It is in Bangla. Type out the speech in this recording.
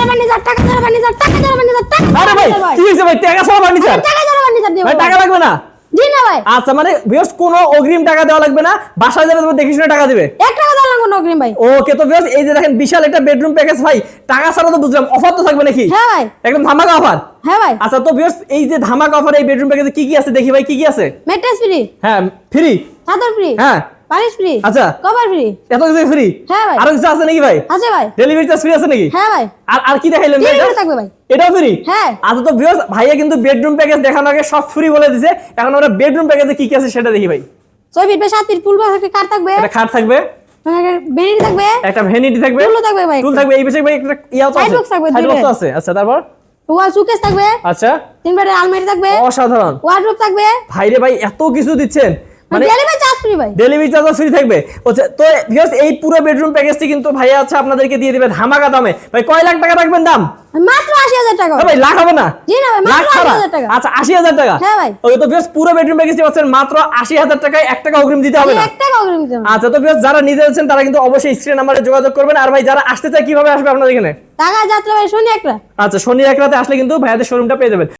ফার্নিচার, টাকা ছাড়া ফার্নিচার, টাকা ছাড়া ফার্নিচার, টাকা ছাড়া আরে ভাই ফার্নিচার কি হইছে ভাই? টাকা ছাড়া ফার্নিচার? টাকা ছাড়া ফার্নিচার দিব ভাই টাকা লাগবে না? জি না ভাই। আচ্ছা মানে ভিউয়ার্স কোনো অগ্রিম টাকা দেওয়া লাগবে না, বাসায় যাবে তবে দেখে শুনে টাকা দিবে। 1 টাকা দাও লাগবে না অগ্রিম ভাই। ওকে তো ভিউয়ার্স এই যে দেখেন বিশাল একটা বেডরুম প্যাকেজ ভাই, টাকা ছাড়া তো বুঝলাম, অফার তো থাকবে নাকি? হ্যাঁ ভাই। একদম ধামাকা অফার। হ্যাঁ ভাই। আচ্ছা তো ভিউয়ার্স এই যে ধামাকা অফার এই বেডরুম প্যাকেজে কি কি আছে দেখি ভাই, কি কি আছে? ম্যাট্রেস ফ্রি, হ্যাঁ ফ্রি, চাদর ফ্রি, হ্যাঁ বালিশ ফ্রি, আচ্ছা কভার ফ্রি। এত কিছু ফ্রি? হ্যাঁ ভাই। আর কিছু আছে নাকি ভাই? আছে ভাই। ডেলিভারি চার্জ ফ্রি আছে নাকি? হ্যাঁ ভাই। আর আর কি দেখাইলেন ভাই? ডেলিভারি থাকবে ভাই। এটাও ফ্রি? হ্যাঁ। আচ্ছা তো ভিউয়ার্স ভাইয়া কিন্তু বেডরুম প্যাকেজ দেখানোর আগে সব ফ্রি বলে দিয়েছে, এখন আমরা বেডরুম প্যাকেজে কি কি আছে সেটা দেখি ভাই। 6 feet by 7 feet full box একটা কার থাকবে, একটা খাট থাকবে, বেডরুম থাকবে, একটা ভ্যানিটি থাকবে, টুলও থাকবে ভাই, টুল থাকবে, এই পাশে ভাই একটা ইয়াও তো Side আছে, box থাকবে, সাইড বক্স দুইটা। আছে। আচ্ছা তারপর ওয়াল সুকেস থাকবে, আচ্ছা 3 বেডের আলমারি থাকবে, অসাধারণ ওয়ার্ডরোব থাকবে। ভাই রে ভাই এত কিছু দিচ্ছেন, মানে ডেলিভারি চার্জ ফ্রি ভাই। ডেলিভারি চার্জ ফ্রি থাকবে। আচ্ছা তো ভিউয়ার্স এই পুরো বেডরুম প্যাকেজটি কিন্তু ভাইয়া আছে আপনাদেরকে দিয়ে দিবে ধামাকা দামে। ভাই কয় লাখ টাকা রাখবেন দাম? মাত্র 80,000 টাকা ভাই লাখ হবে না? জি না ভাই, লাখ মাত্র ছাড়া? 80,000 টাকা। আচ্ছা 80,000 টাকা। হ্যাঁ ভাই। ওকে তো ভিউয়ার্স পুরো বেডরুম প্যাকেজটি পাচ্ছেন মাত্র 80,000 টাকায়, 1 টাকা অগ্রিম দিতে হবে না। 1 টাকা অগ্রিম দিতে হবে। আচ্ছা তো ভিউয়ার্স যারা নিতে যাচ্ছেন তারা কিন্তু অবশ্যই স্ক্রিন নাম্বারে যোগাযোগ করবেন। আর ভাই যারা আসতে চায় কিভাবে আসবে আপনাদের এখানে? টাকা যাত্রা ভাই শনি একটা। আচ্ছা শনি এক রাতে আসলে কিন্তু ভাইয়াদের শোরুমটা পেয়ে যাবেন।